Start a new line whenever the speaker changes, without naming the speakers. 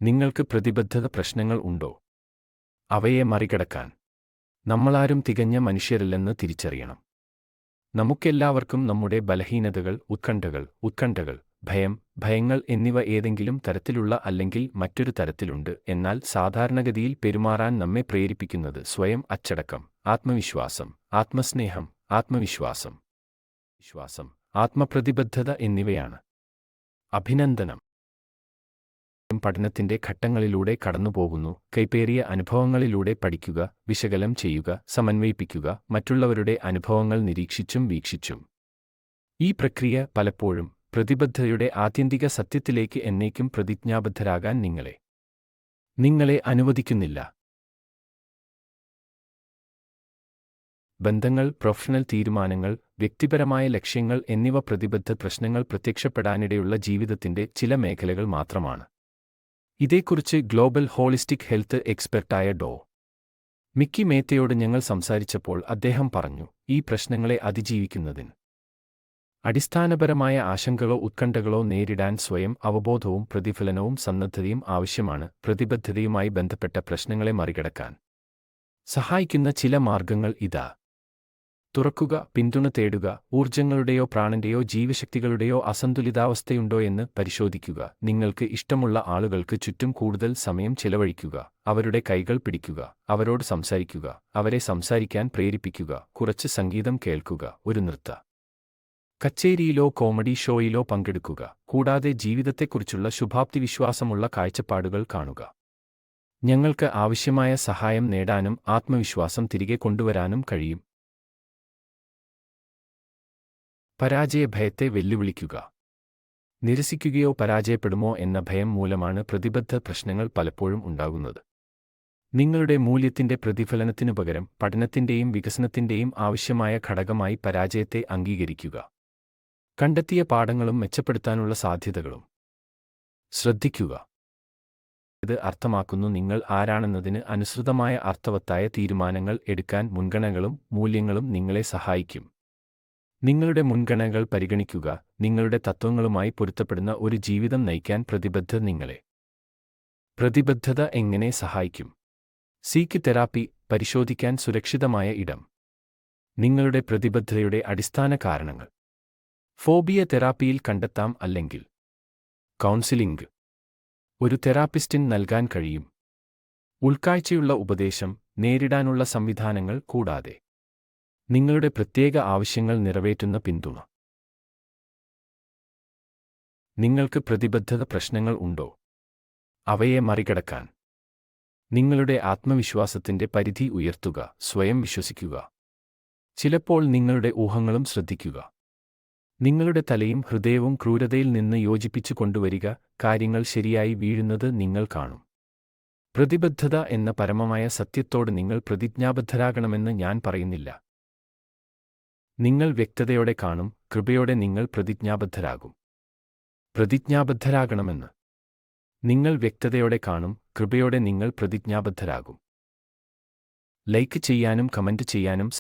നിങ്ങൾക്ക് പ്രതിബദ്ധത പ്രശ്നങ്ങൾ ഉണ്ടോ? അവയെ മറികടക്കാൻ നമ്മളാരും തികഞ്ഞ മനുഷ്യരല്ലെന്ന് തിരിച്ചറിയണം. നമുക്കെല്ലാവർക്കും നമ്മുടെ ബലഹീനതകൾ, ഉത്കണ്ഠകൾ, ഭയങ്ങൾ എന്നിവ ഏതെങ്കിലും തരത്തിലുള്ള അല്ലെങ്കിൽ മറ്റൊരു തരത്തിലുണ്ട്. എന്നാൽ സാധാരണഗതിയിൽ പെരുമാറാൻ നമ്മെ പ്രേരിപ്പിക്കുന്നത് സ്വയം അച്ചടക്കം, ആത്മവിശ്വാസം, ആത്മസ്നേഹം, ആത്മവിശ്വാസം, ആത്മപ്രതിബദ്ധത എന്നിവയാണ്. അഭിനന്ദനം. പഠനത്തിന്റെ ഘട്ടങ്ങളിലൂടെ കടന്നുപോകുന്നു. കൈപ്പേറിയ അനുഭവങ്ങളിലൂടെ പഠിക്കുക, വിശകലനം ചെയ്യുക, സമന്വയിപ്പിക്കുക, മറ്റുള്ളവരുടെ അനുഭവങ്ങൾ നിരീക്ഷിച്ചും വീക്ഷിച്ചും. ഈ പ്രക്രിയ പലപ്പോഴും പ്രതിബദ്ധതയുടെ ആത്യന്തിക സത്യത്തിലേക്ക് എന്നേക്കും പ്രതിജ്ഞാബദ്ധരാകാൻ നിങ്ങളെ അനുവദിക്കുന്നില്ല. ബന്ധങ്ങൾ, പ്രൊഫഷണൽ തീരുമാനങ്ങൾ, വ്യക്തിപരമായ ലക്ഷ്യങ്ങൾ എന്നിവ പ്രതിബദ്ധ പ്രശ്നങ്ങൾ പ്രത്യക്ഷപ്പെടാനിടയുള്ള ജീവിതത്തിന്റെ ചില മേഖലകൾ മാത്രമാണ്. ഇതേക്കുറിച്ച് ഗ്ലോബൽ ഹോളിസ്റ്റിക് ഹെൽത്ത് എക്സ്പെർട്ടായ ഡോ. മിക്കി മേത്തയോട് ഞങ്ങൾ സംസാരിച്ചപ്പോൾ അദ്ദേഹം പറഞ്ഞു, ഈ പ്രശ്നങ്ങളെ അതിജീവിക്കുന്നതിന് അടിസ്ഥാനപരമായ ആശങ്കകളോ ഉത്കണ്ഠകളോ നേരിടാൻ സ്വയം അവബോധവും പ്രതിഫലനവും സന്നദ്ധതയും ആവശ്യമാണ്. പ്രതിബദ്ധതയുമായി ബന്ധപ്പെട്ട പ്രശ്നങ്ങളെ മറികടക്കാൻ സഹായിക്കുന്ന ചില മാർഗങ്ങൾ ഇതാ. തുറക്കുക, പിന്തുണ തേടുക, ഊർജ്ജങ്ങളുടെയോ പ്രാണന്റെയോ ജീവശക്തികളുടെയോ അസന്തുലിതാവസ്ഥയുണ്ടോയെന്ന് പരിശോധിക്കുക. നിങ്ങൾക്ക് ഇഷ്ടമുള്ള ആളുകൾക്ക് ചുറ്റും കൂടുതൽ സമയം ചെലവഴിക്കുക. അവരുടെ കൈകൾ പിടിക്കുക, അവരോട് സംസാരിക്കുക, അവരെ സംസാരിക്കാൻ പ്രേരിപ്പിക്കുക, കുറച്ച് സംഗീതം കേൾക്കുക, ഒരു നൃത്ത കച്ചേരിയിലോ കോമഡി ഷോയിലോ പങ്കെടുക്കുക, കൂടാതെ ജീവിതത്തെക്കുറിച്ചുള്ള ശുഭാപ്തിവിശ്വാസമുള്ള കാഴ്ചപ്പാടുകൾ കാണുക. ഞങ്ങൾക്ക് ആവശ്യമായ സഹായം നേടാനും ആത്മവിശ്വാസം തിരികെ കൊണ്ടുവരാനും കഴിയും. പരാജയഭയത്തെ വെല്ലുവിളിക്കുക. നിരസിക്കുകയോ പരാജയപ്പെടുമോ എന്ന ഭയം മൂലമാണ് പ്രതിബദ്ധ പ്രശ്നങ്ങൾ പലപ്പോഴും ഉണ്ടാകുന്നത്. നിങ്ങളുടെ മൂല്യത്തിന്റെ പ്രതിഫലനത്തിനു പകരം പഠനത്തിന്റെയും വികസനത്തിന്റെയും ആവശ്യമായ ഘടകമായി പരാജയത്തെ അംഗീകരിക്കുക. കണ്ടെത്തിയ പാഠങ്ങളും മെച്ചപ്പെടുത്താനുള്ള സാധ്യതകളും ശ്രദ്ധിക്കുക. ഇത് അർത്ഥമാക്കുന്നു നിങ്ങൾ ആരാണെന്നതിന് അനുസൃതമായ അർത്ഥവത്തായ തീരുമാനങ്ങൾ എടുക്കാൻ മുൻഗണനകളും മൂല്യങ്ങളും നിങ്ങളെ സഹായിക്കും. നിങ്ങളുടെ മുൻഗണനകൾ പരിഗണിക്കുക. നിങ്ങളുടെ തത്വങ്ങളുമായി പൊരുത്തപ്പെടുന്ന ഒരു ജീവിതം നയിക്കാൻ പ്രതിബദ്ധത എങ്ങനെ സഹായിക്കും? സീക്ക് തെറാപ്പി പരിശോധിക്കാൻ സുരക്ഷിതമായ ഇടം. നിങ്ങളുടെ പ്രതിബദ്ധതയുടെ അടിസ്ഥാന കാരണങ്ങൾ ഫോബിയ തെറാപ്പിയിൽ കണ്ടെത്താം, അല്ലെങ്കിൽ കൗൺസിലിംഗ് ഒരു തെറാപ്പിസ്റ്റിന് നൽകാൻ കഴിയും. ഉൾക്കാഴ്ചയുള്ള ഉപദേശം, നേരിടാനുള്ള സംവിധാനങ്ങൾ, കൂടാതെ നിങ്ങളുടെ പ്രത്യേക ആവശ്യങ്ങൾ നിറവേറ്റുന്ന പിന്തുണ. നിങ്ങൾക്ക് പ്രതിബദ്ധത പ്രശ്നങ്ങൾ ഉണ്ടോ? അവയെ മറികടക്കാൻ നിങ്ങളുടെ ആത്മവിശ്വാസത്തിന്റെ പരിധി ഉയർത്തുക. സ്വയം വിശ്വസിക്കുക. ചിലപ്പോൾ നിങ്ങളുടെ ഊഹങ്ങളും ശ്രദ്ധിക്കുക. നിങ്ങളുടെ തലയും ഹൃദയവും ക്രൂരതയിൽ നിന്ന് യോജിപ്പിച്ചു കൊണ്ടുവരിക. കാര്യങ്ങൾ ശരിയായി വീഴുന്നത് നിങ്ങൾ കാണും. പ്രതിബദ്ധത എന്ന പരമമായ സത്യത്തോട് നിങ്ങൾ പ്രതിജ്ഞാബദ്ധരാകണമെന്ന് ഞാൻ പറയുന്നില്ല. നിങ്ങൾ വ്യക്തതയോടെ കാണും. കൃപയോടെ നിങ്ങൾ പ്രതിജ്ഞാബദ്ധരാകണമെന്ന്. നിങ്ങൾ വ്യക്തതയോടെ കാണും. കൃപയോടെ നിങ്ങൾ പ്രതിജ്ഞാബദ്ധരാകും. ലൈക്ക് ചെയ്യാനും കമന്റ് ചെയ്യാനും